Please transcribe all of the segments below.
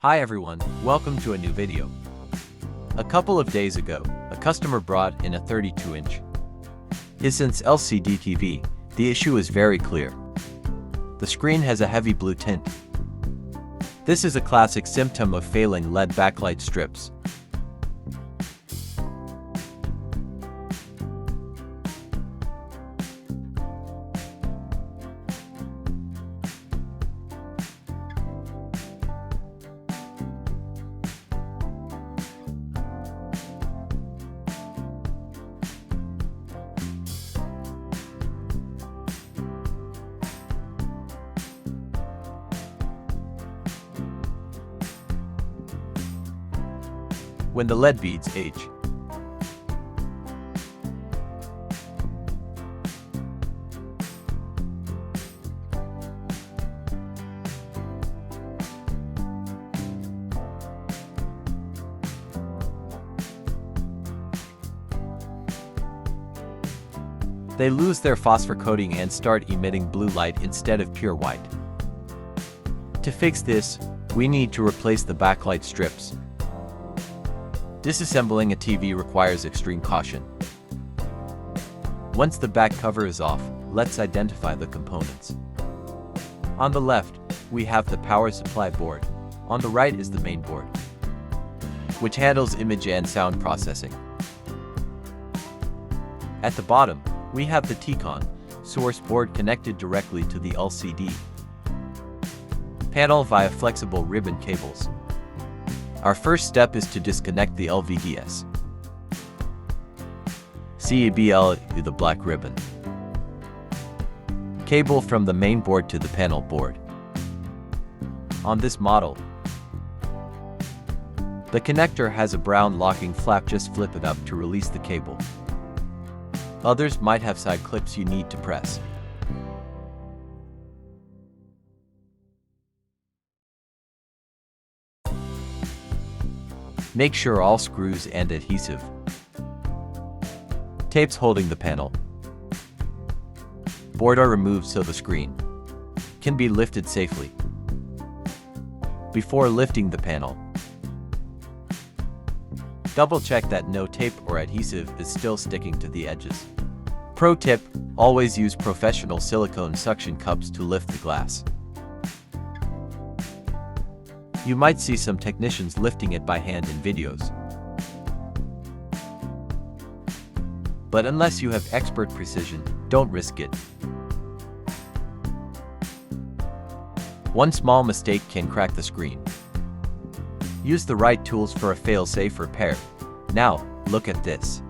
Hi everyone, welcome to a new video. A couple of days ago, a customer brought in a 32-inch Hisense LCD TV. The issue is very clear. The screen has a heavy blue tint. This is a classic symptom of failing LED backlight strips. When the LED beads age. They lose their phosphor coating and start emitting blue light instead of pure white. To fix this, we need to replace the backlight strips. Disassembling a TV requires extreme caution. Once the back cover is off, let's identify the components. On the left, we have the power supply board. On the right is the main board, which handles image and sound processing. At the bottom, we have the T-Con source board connected directly to the LCD panel via flexible ribbon cables. Our first step is to disconnect the LVDS CABL, the black ribbon cable from the main board to the panel board. On this model, the connector has a brown locking flap. Just flip it up to release the cable. Others might have side clips you need to press. Make sure all screws and adhesive tapes holding the panel board are removed so the screen can be lifted safely. Before lifting the panel, double check that no tape or adhesive is still sticking to the edges. Pro tip: always use professional silicone suction cups to lift the glass. You might see some technicians lifting it by hand in videos. But unless you have expert precision, don't risk it. One small mistake can crack the screen. Use the right tools for a fail-safe repair. Now, look at this.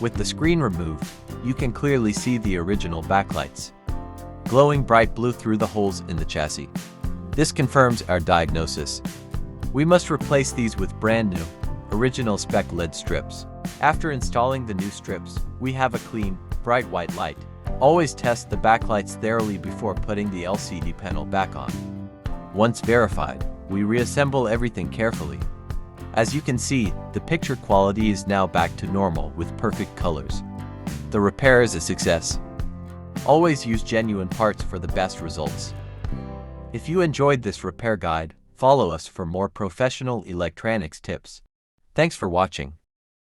With the screen removed, you can clearly see the original backlights glowing bright blue through the holes in the chassis. This confirms our diagnosis. We must replace these with brand new, original spec LED strips. After installing the new strips, we have a clean, bright white light. Always test the backlights thoroughly before putting the LCD panel back on. Once verified, we reassemble everything carefully. As you can see, the picture quality is now back to normal with perfect colors. The repair is a success. Always use genuine parts for the best results. If you enjoyed this repair guide, follow us for more professional electronics tips. Thanks for watching.